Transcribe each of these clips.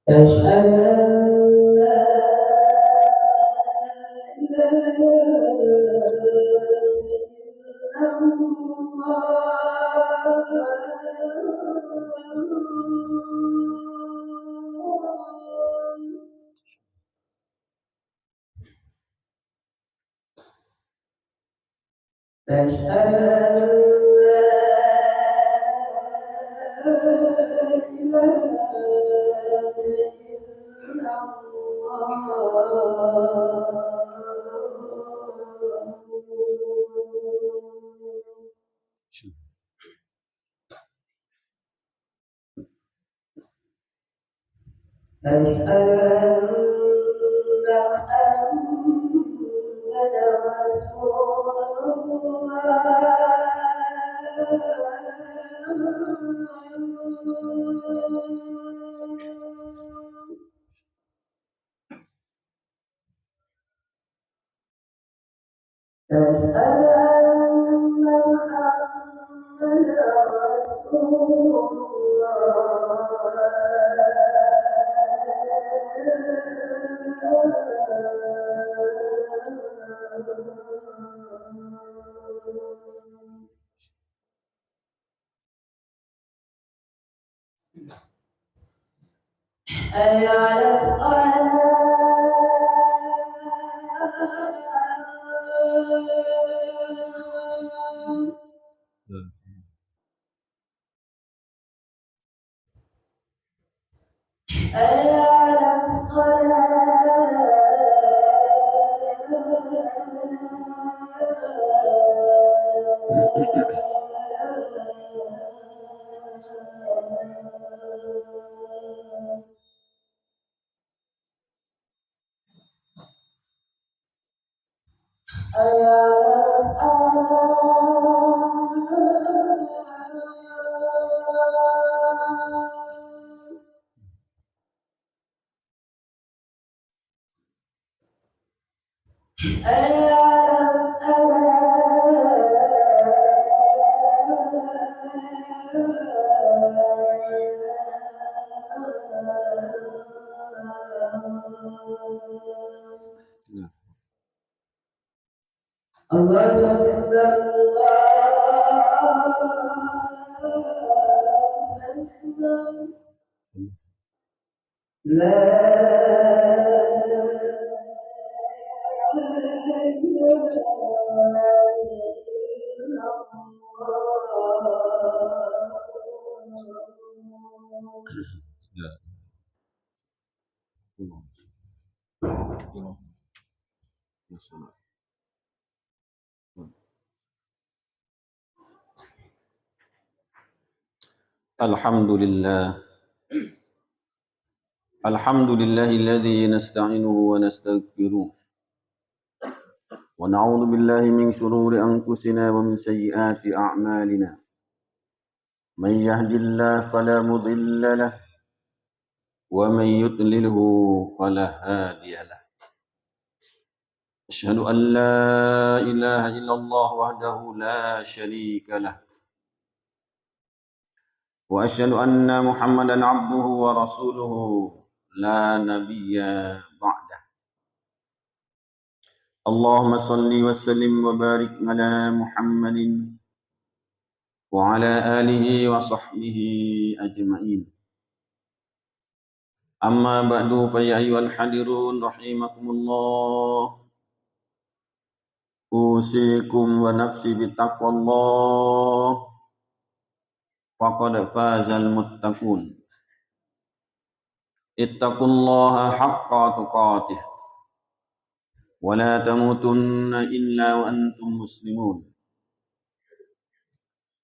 أشهد أن لا إله إلا الله. أشهد أن لا إله إلا الله. أشهد أن محمدا رسول الله. أشهد أن محمدا رسول الله. حي على الصلاة. حي على الصلاة. حي على الفلاح. حي على الفلاح. الله أكبر الله أكبر. لا إله إلا الله. الحمد لله الذي نستعينه ونستغفره ونعوذ بالله من شرور أنفسنا ومن سيئات أعمالنا. من يهد الله فلا مضل له ومن يضلله فلا هادي له. أشهد أن لا إله إلا الله وحده لا شريك له وأشهد أن محمدا عبده ورسوله لا نبي بعده. اللهم صل وسلم وبارك على محمد وعلى آله وصحبه أجمعين. أما بعد فيا أيها الحاضرون رحمكم الله، أوصيكم ونفسي بتقوى الله فقد فاز المتقون. اتقوا الله حق تقاته ولا تموتن إلا وأنتم مسلمون.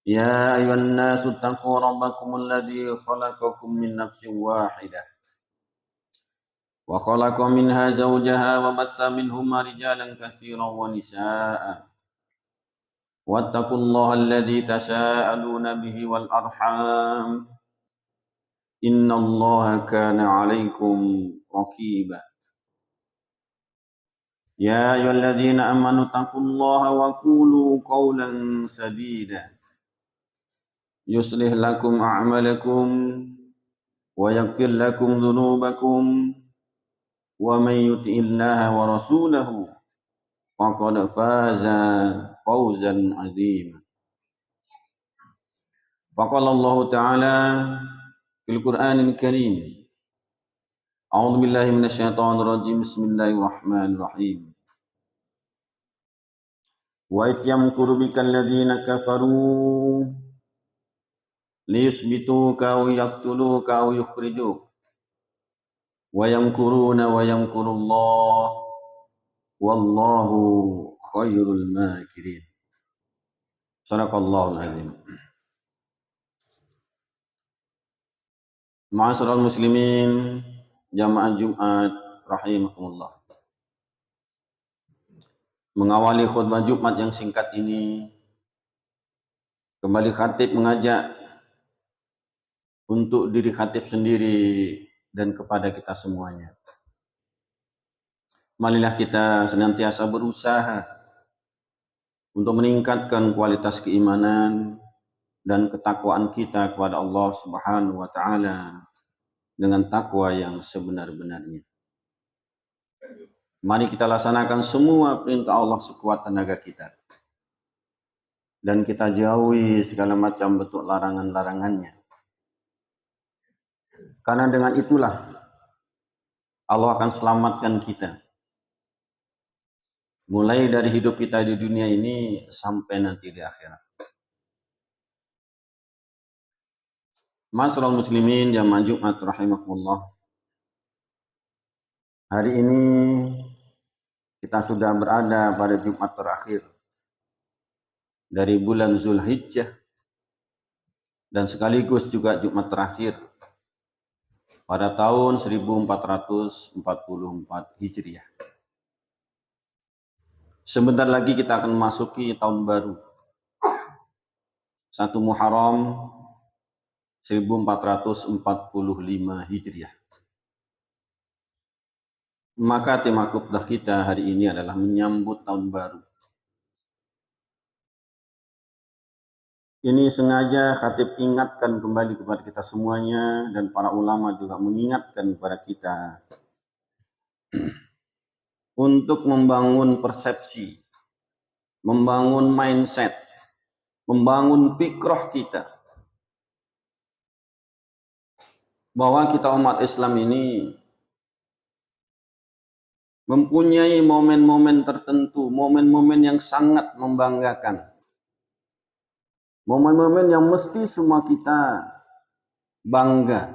يا أيها الناس اتقوا ربكم الذي خلقكم من نفس واحدة وخلق منها زوجها وبث منهما رجالا كثيرا ونساء واتقوا الله الذي تساءلون به والأرحام إن الله كان عليكم رقيبا. يا أيها الذين آمنوا اتقوا الله وقولوا قولا سديدا يصلح لكم أعمالكم ويغفر لكم ذنوبكم ومن يطع الله ورسوله فقد فاز فوزا عظيما. فقال الله تعالى في القرآن الكريم: أعوذ بالله من الشيطان الرجيم بسم الله الرحمن الرحيم وإذ يمكر بك الذين كفروا ليثبتوك أو يقتلوك أو يخرجوك ويمكرون ويمكر الله والله خير الماكرين. Sadaqallahul azim. Ma'asyiral muslimin jamaah Jumat rahimakumullah. Mengawali khutbah Jumat yang singkat ini, kembali khatib mengajak untuk diri khatib sendiri dan kepada kita semuanya. Marilah kita senantiasa berusaha untuk meningkatkan kualitas keimanan dan ketakwaan kita kepada Allah Subhanahu wa taala dengan takwa yang sebenar-benarnya. Mari kita laksanakan semua perintah Allah sekuat tenaga kita. Dan kita jauhi segala macam bentuk larangan-larangannya. Karena dengan itulah Allah akan selamatkan kita. Mulai dari hidup kita di dunia ini sampai nanti di akhirat. Ma'asyiral muslimin jamaah Jumat rahimakumullah. Hari ini kita sudah berada pada Jumat terakhir dari bulan Zulhijjah dan sekaligus juga Jumat terakhir pada tahun 1444 Hijriah. Sebentar lagi kita akan memasuki tahun baru 1 Muharram 1445 Hijriah. Maka tema khutbah kita hari ini adalah menyambut tahun baru. Ini sengaja khatib ingatkan kembali kepada kita semuanya dan para ulama juga mengingatkan kepada kita untuk membangun persepsi, membangun mindset, membangun fikrah kita bahwa kita umat Islam ini mempunyai momen-momen tertentu, momen-momen yang sangat membanggakan. Momen-momen yang mesti semua kita bangga.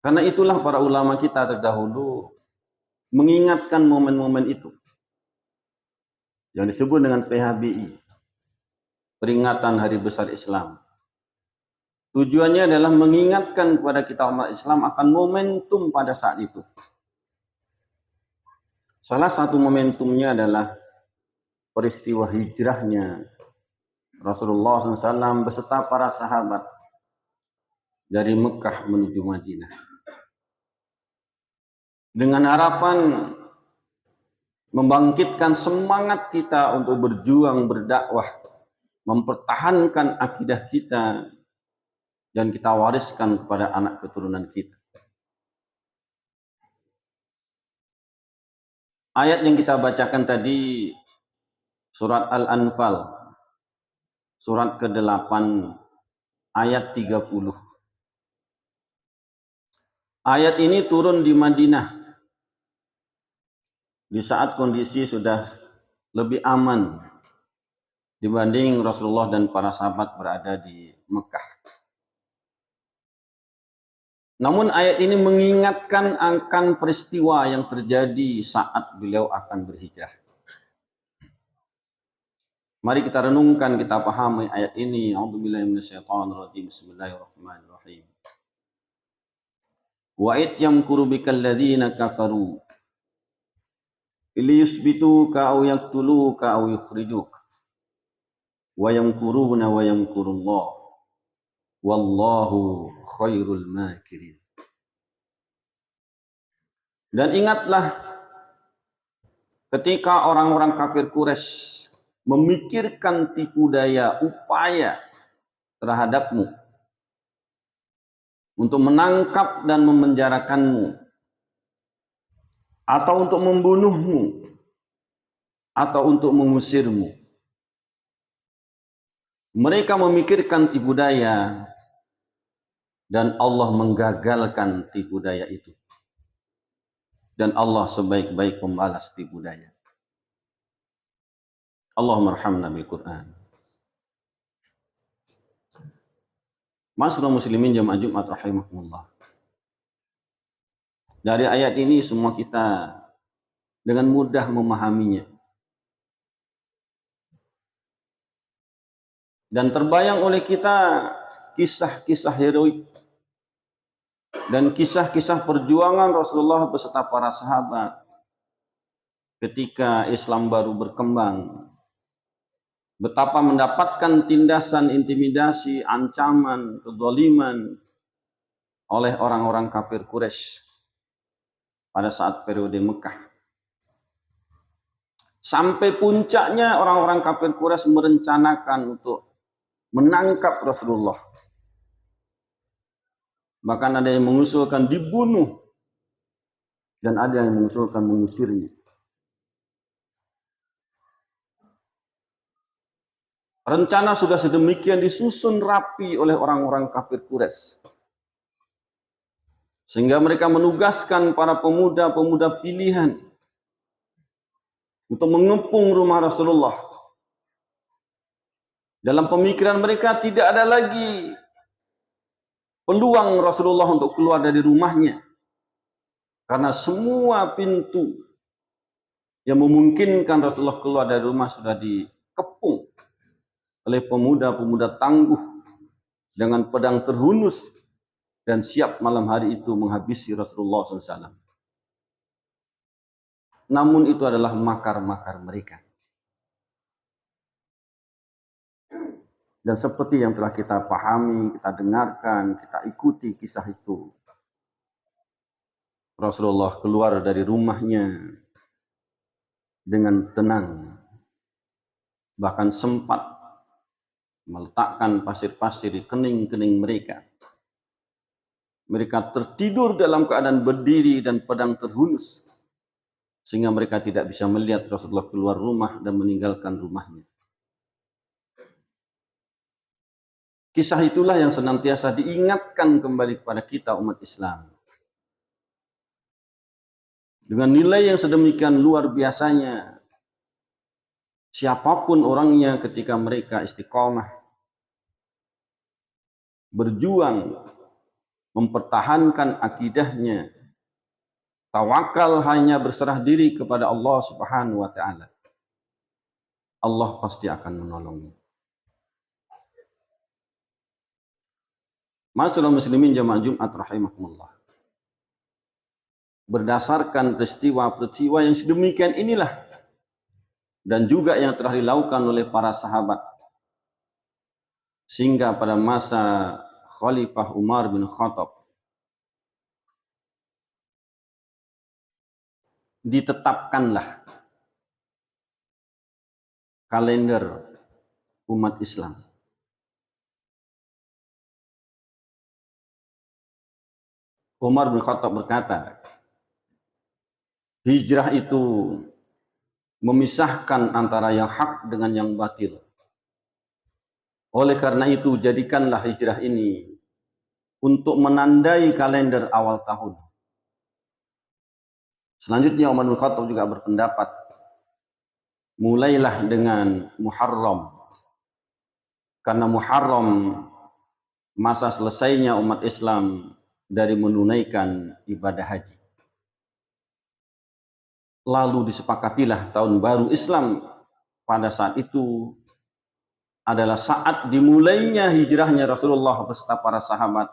Karena itulah para ulama kita terdahulu mengingatkan momen-momen itu. Yang disebut dengan PHBI, peringatan Hari Besar Islam. Tujuannya adalah mengingatkan kepada kita umat Islam akan momentum pada saat itu. Salah satu momentumnya adalah peristiwa hijrahnya Rasulullah SAW beserta para sahabat dari Mekah menuju Madinah. Dengan harapan membangkitkan semangat kita untuk berjuang, berdakwah, mempertahankan akidah kita, dan kita wariskan kepada anak keturunan kita. Ayat yang kita bacakan tadi, surat Al-Anfal, surat ke-8, ayat 30. Ayat ini turun di Madinah, di saat kondisi sudah lebih aman dibanding Rasulullah dan para sahabat berada di Mekah. Namun ayat ini mengingatkan akan peristiwa yang terjadi saat beliau akan berhijrah. Mari kita renungkan, kita pahami ayat ini. A'udzubillahi minasyaitonirrajim. Bismillahirrahmanirrahim. Wa id yamkuru bikal ladzina kafaru liyusbituka aw yaqtuluka aw yukhrijuk wa yamkuruna wa yamkurullah wallahu khairul makirin. Dan ingatlah ketika orang-orang kafir Quraisy memikirkan tipu daya, upaya terhadapmu untuk menangkap dan memenjarakanmu, atau untuk membunuhmu, atau untuk mengusirmu. Mereka memikirkan tipu daya dan Allah menggagalkan tipu daya itu. Dan Allah sebaik-baik pembalas tipu daya. Allahumma arhamna bil Quran. Masyaallah muslimin jamaah Jumat rahimakumullah. Dari ayat ini semua kita dengan mudah memahaminya. Dan terbayang oleh kita kisah-kisah heroik dan kisah-kisah perjuangan Rasulullah beserta para sahabat ketika Islam baru berkembang. Betapa mendapatkan tindasan, intimidasi, ancaman, kezaliman oleh orang-orang kafir Quraisy pada saat periode Mekah. Sampai puncaknya orang-orang kafir Quraisy merencanakan untuk menangkap Rasulullah. Bahkan ada yang mengusulkan dibunuh dan ada yang mengusulkan mengusirnya. Rencana sudah sedemikian disusun rapi oleh orang-orang kafir Quraisy. Sehingga mereka menugaskan para pemuda-pemuda pilihan untuk mengepung rumah Rasulullah. Dalam pemikiran mereka tidak ada lagi peluang Rasulullah untuk keluar dari rumahnya. Karena semua pintu yang memungkinkan Rasulullah keluar dari rumah sudah dikepung oleh pemuda-pemuda tangguh dengan pedang terhunus dan siap malam hari itu menghabisi Rasulullah SAW. Namun itu adalah makar-makar mereka. Dan seperti yang telah kita pahami, kita dengarkan, kita ikuti kisah itu. Rasulullah keluar dari rumahnya dengan tenang. Bahkan sempat meletakkan pasir-pasir di kening-kening mereka. Mereka tertidur dalam keadaan berdiri dan pedang terhunus. Sehingga mereka tidak bisa melihat Rasulullah keluar rumah dan meninggalkan rumahnya. Kisah itulah yang senantiasa diingatkan kembali kepada kita umat Islam. Dengan nilai yang sedemikian luar biasanya, siapapun orangnya ketika mereka istiqomah, berjuang, mempertahankan akidahnya, tawakal hanya berserah diri kepada Allah Subhanahu wa Ta'ala, Allah pasti akan menolongnya. Masyaallah muslimin jamaah Jumat rahimakumullah. Berdasarkan peristiwa-peristiwa yang sedemikian inilah dan juga yang telah dilakukan oleh para sahabat, sehingga pada masa Khalifah Umar bin Khattab ditetapkanlah kalender umat Islam. Umar bin Khattab berkata, hijrah itu memisahkan antara yang hak dengan yang batil. Oleh karena itu, jadikanlah hijrah ini untuk menandai kalender awal tahun. Selanjutnya Umar bin Khattab juga berpendapat, mulailah dengan Muharram. Karena Muharram masa selesainya umat Islam dari menunaikan ibadah haji. Lalu disepakatilah tahun baru Islam pada saat itu adalah saat dimulainya hijrahnya Rasulullah beserta para sahabat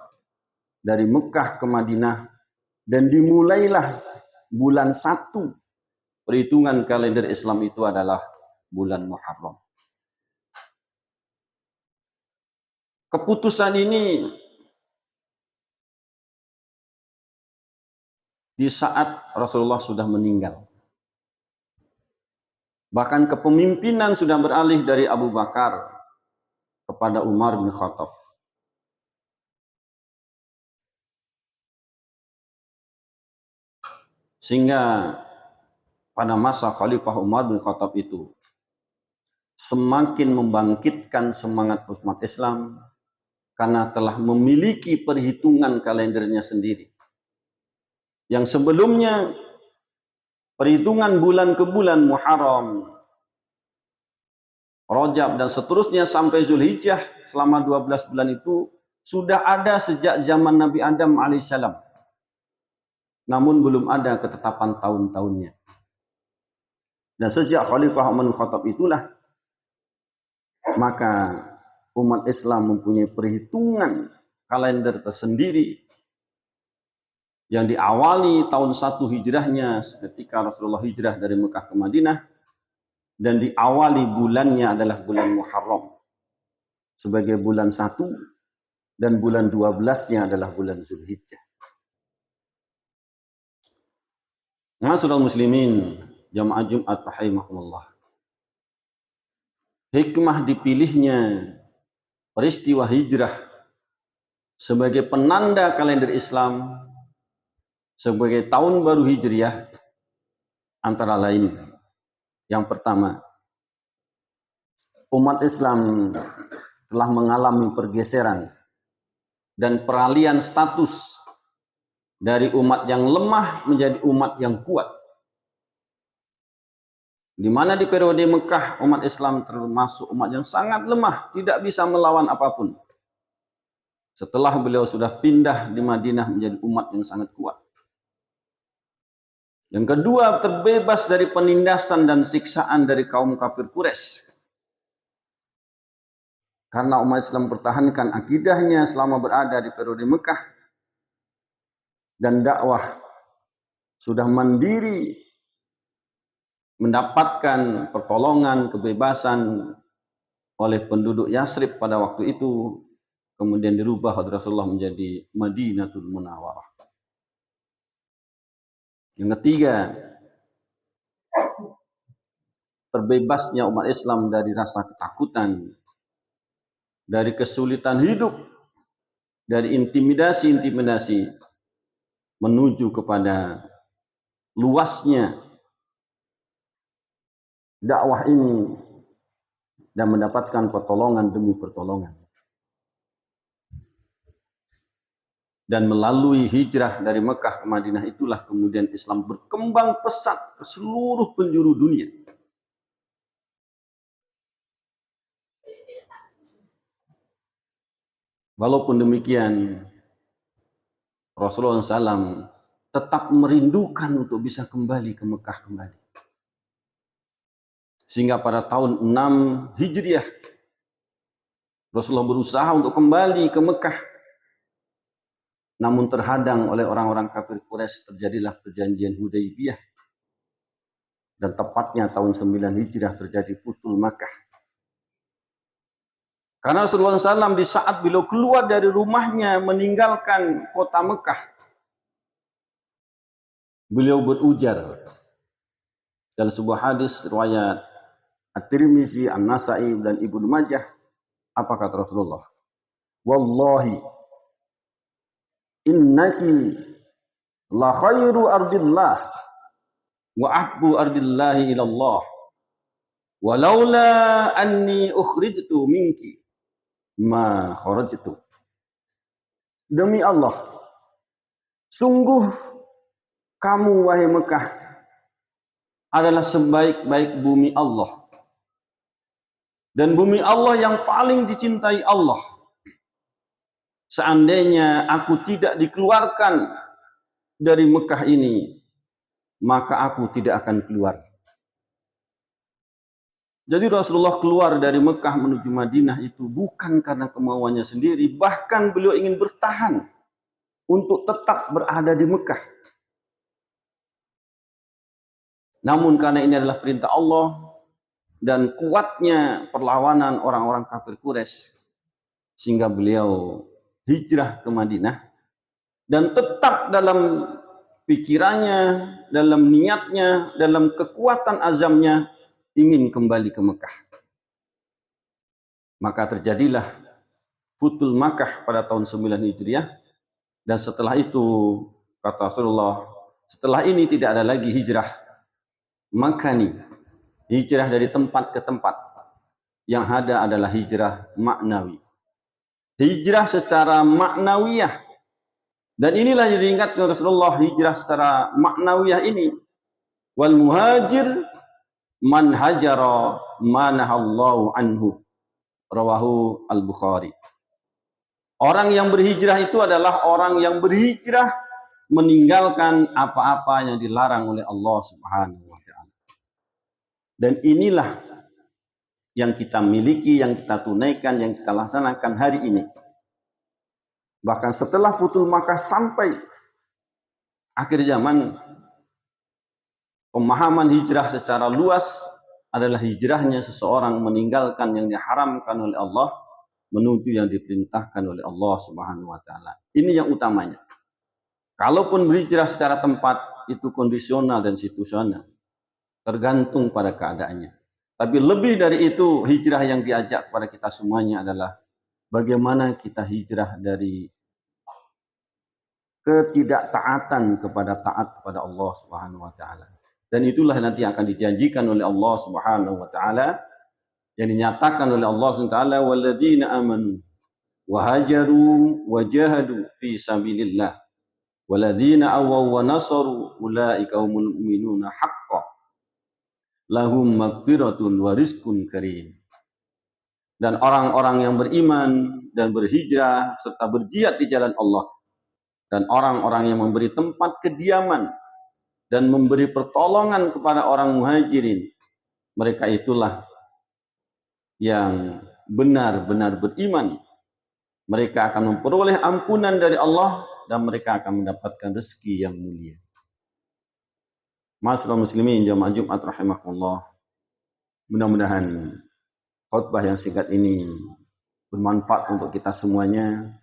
dari Mekah ke Madinah, dan dimulailah bulan 1 perhitungan kalender Islam itu adalah bulan Muharram. Keputusan ini di saat Rasulullah sudah meninggal. Bahkan kepemimpinan sudah beralih dari Abu Bakar kepada Umar bin Khattab. Sehingga pada masa Khalifah Umar bin Khattab itu semakin membangkitkan semangat umat Islam karena telah memiliki perhitungan kalendernya sendiri. Yang sebelumnya perhitungan bulan ke bulan Muharram, Rajab dan seterusnya sampai Zulhijjah selama 12 bulan itu sudah ada sejak zaman Nabi Adam alaihissalam. Namun belum ada ketetapan tahun-tahunnya. Dan sejak Khalifah Umar bin Khattab itulah maka umat Islam mempunyai perhitungan kalender tersendiri yang diawali tahun 1 hijrahnya ketika Rasulullah hijrah dari Mekah ke Madinah, dan diawali bulannya adalah bulan Muharram sebagai bulan 1 dan bulan 12-nya adalah bulan Zulhijjah. Ma'asyiral muslimin, jamaah Jumat rahimakumullah. Hikmah dipilihnya peristiwa hijrah sebagai penanda kalender Islam sebagai tahun baru Hijriah antara lain, yang pertama, umat Islam telah mengalami pergeseran dan peralihan status dari umat yang lemah menjadi umat yang kuat. Di mana di periode Mekah umat Islam termasuk umat yang sangat lemah, tidak bisa melawan apapun. Setelah beliau sudah pindah di Madinah menjadi umat yang sangat kuat. Yang kedua, terbebas dari penindasan dan siksaan dari kaum kafir Quraisy. Karena umat Islam pertahankan akidahnya selama berada di periode Mekah dan dakwah sudah mandiri mendapatkan pertolongan, kebebasan oleh penduduk Yasrib pada waktu itu, kemudian dirubah oleh Rasulullah menjadi Madinatul Munawwarah. Yang ketiga, terbebasnya umat Islam dari rasa ketakutan, dari kesulitan hidup, dari intimidasi-intimidasi, menuju kepada luasnya dakwah ini dan mendapatkan pertolongan demi pertolongan. Dan melalui hijrah dari Mekah ke Madinah itulah kemudian Islam berkembang pesat ke seluruh penjuru dunia. Walaupun demikian, Rasulullah SAW tetap merindukan untuk bisa kembali ke Mekah kembali. Sehingga pada tahun 6 Hijriah, Rasulullah berusaha untuk kembali ke Mekah. Namun terhadang oleh orang-orang kafir Quraisy, terjadilah perjanjian Hudaybiyah. Dan tepatnya tahun 9 Hijriah terjadi Futhul Makkah. Karena Rasulullah SAW di saat beliau keluar dari rumahnya meninggalkan kota Mekah, beliau berujar dalam sebuah hadis riwayat At-Tirmizi, An-Nasa'i dan Ibnu Majah. Apa kata Rasulullah? Wallahi innaki la khairu ardillah wa ahbu ardillahi ilallah walaula anni ukhrijtu minki ma kharajtu. Demi Allah, sungguh kamu wahai Mekah adalah sebaik-baik bumi Allah, dan bumi Allah yang paling dicintai Allah. Seandainya aku tidak dikeluarkan dari Mekah ini, maka aku tidak akan keluar. Jadi Rasulullah keluar dari Mekah menuju Madinah itu bukan karena kemauannya sendiri, bahkan beliau ingin bertahan untuk tetap berada di Mekah. Namun karena ini adalah perintah Allah dan kuatnya perlawanan orang-orang kafir Quraisy, sehingga beliau hijrah ke Madinah dan tetap dalam pikirannya, dalam niatnya, dalam kekuatan azamnya ingin kembali ke Mekah. Maka terjadilah Futhul Makkah pada tahun 9 Hijriah, dan setelah itu kata Rasulullah Setelah ini tidak ada lagi hijrah makani, hijrah dari tempat ke tempat. Yang ada adalah hijrah maknawi. Hijrah secara maknawiyah. Dan inilah yang diingatkan Rasulullah, hijrah secara maknawiyah ini. Wal muhajir man hajara manahallahu anhu. Rawahu al-Bukhari. Orang yang berhijrah itu adalah orang yang berhijrah meninggalkan apa-apa yang dilarang oleh Allah Subhanahu wa taala. Dan inilah yang kita miliki, yang kita tunaikan, yang kita laksanakan hari ini. Bahkan setelah Futuh Makkah sampai akhir zaman, pemahaman hijrah secara luas adalah hijrahnya seseorang meninggalkan yang diharamkan oleh Allah menuju yang diperintahkan oleh Allah Subhanahu wa taala. Ini yang utamanya. Kalaupun berhijrah secara tempat itu kondisional dan situasional, tergantung pada keadaannya. Tapi lebih dari itu, hijrah yang diajak kepada kita semuanya adalah bagaimana kita hijrah dari ketidaktaatan kepada taat kepada Allah Subhanahu wa taala. Dan itulah nanti akan dijanjikan oleh Allah Subhanahu wa taala, yang dinyatakan oleh Allah Subhanahu wa taala, walladzina amanu wa hajaru wa jahadu fi sabilillah walladzina awaw wa nasaru ulaika humul mu'minuna haqqan lahum magfiratun wa rizqun karim. Dan orang-orang yang beriman dan berhijrah serta berjihad di jalan Allah, dan orang-orang yang memberi tempat kediaman dan memberi pertolongan kepada orang muhajirin, mereka itulah yang benar-benar beriman. Mereka akan memperoleh ampunan dari Allah dan mereka akan mendapatkan rezeki yang mulia. Ma'asyiral muslimin jamaah Jumat rahimakumullah. Mudah-mudahan khutbah yang singkat ini bermanfaat untuk kita semuanya.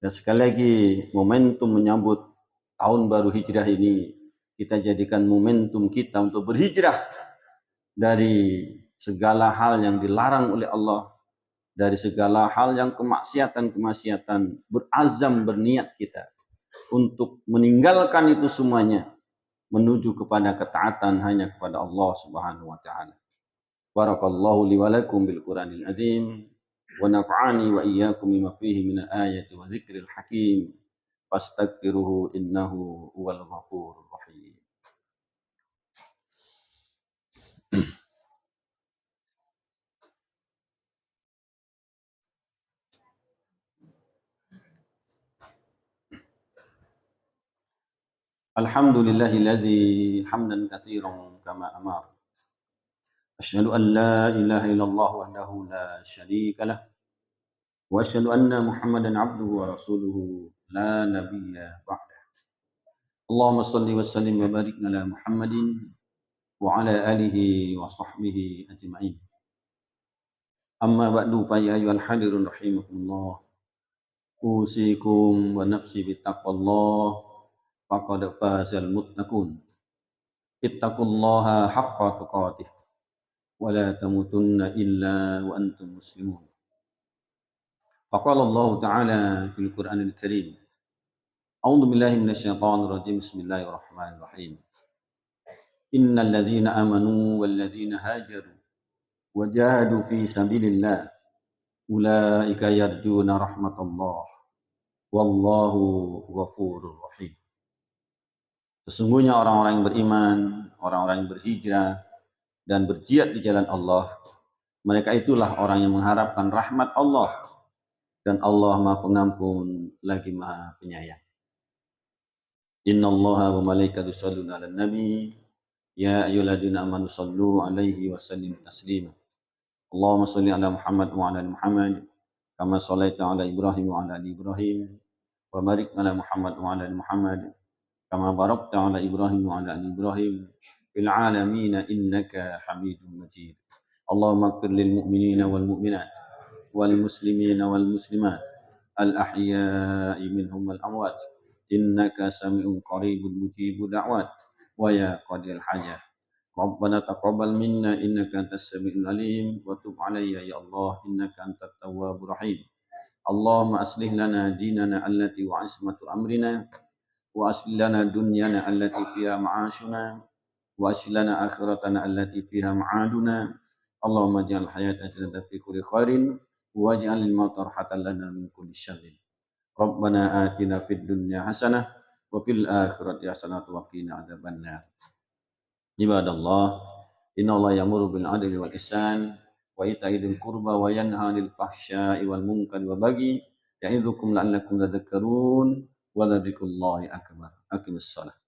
Dan sekali lagi, momentum menyambut tahun baru hijrah ini, kita jadikan momentum kita untuk berhijrah dari segala hal yang dilarang oleh Allah, dari segala hal yang kemaksiatan-kemaksiatan. Berazam, berniat kita untuk meninggalkan itu semuanya, menuju kepada ketaatan hanya kepada Allah Subhanahu wa taala. Barakallahu li wa lakum bil Qur'anil azim wa naf'ani wa iyyakum bima fihi min al-ayati wa dzikril hakim. Fastaghfiruhu innahu huwal ghafurur rahim. Alhamdulillahilladzi hamdan katsiran kama amar. Asyhadu an la ilaha illallah wahdahu la syarika lah. Wa asyhadu anna Muhammadan abduhu wa rasuluhu la nabiyya ba'dah. Allahumma shalli wa sallim wa barik ala Muhammadin wa ala alihi wa sahbihi ajma'in. Amma ba'du fa ya ayyuhal hadirun rahimakumullah. Usikum wa nafsi bittaqwallah faqad fazal muttaqun. Ittaqullaha haqqa tuqatih wa la tamutunna illa wa antum muslimun. Faqala Allah Ta'ala fil Qur'anil Karim. A'udzu billahi minasyaitonir rajim. Bismillahirrahmanirrahim. Innal ladzina amanu wal ladzina hajaru wa jahadu fi sabilillah ulaika yarjuna rahmatallah wallahu ghafurur rahim. Sesungguhnya orang-orang yang beriman, orang-orang yang berhijrah dan berjihad di jalan Allah, mereka itulah orang yang mengharapkan rahmat Allah, dan Allah Maha Pengampun lagi Maha Penyayang. Innallaha wa malaikatahu yusholluna 'alan nabi ya ayyuhalladzina amanu shallu 'alaihi wa sallimu taslima. Allahumma shalli 'ala Muhammad wa 'ala ali Muhammad kama shallaita 'ala Ibrahim wa 'ala ali Ibrahim wa barik 'ala Muhammad wa 'ala ali Muhammad kama barakta 'ala Ibrahim wa 'ala ali Ibrahim fil 'alamin innaka Hamidum Majid. Allahumma ighfir lil mu'minina wal mu'minat wal muslimina wal muslimat al ahya'i minhum wal amwat innaka sami'un qaribun mujibud da'wat wa ya qadil hajat. Rabbana taqabbal minna innaka antas samiul alim wa tub 'alayya ya Allah innaka antat tawwabur rahim. Allahumma aslih lana dinana allati wa ismatu amrina وأصلح لنا دنيانا التي فيها معاشنا وأصلح لنا آخرتنا التي فيها معادنا اللهم اجعل الحياة زيادة في كل خير واجعل الموت راحة لنا من كل شر ربنا آتنا في الدنيا حسنة وفي الآخرة حسنة وقنا عذاب النار عباد الله إن الله يأمر بالعدل والإحسان وإيتاء ذي القربى وينهى عن الفحشاء والمنكر والبغي يعظكم لعلكم تذكرون ولذكر الله أكبر أقم الصلاة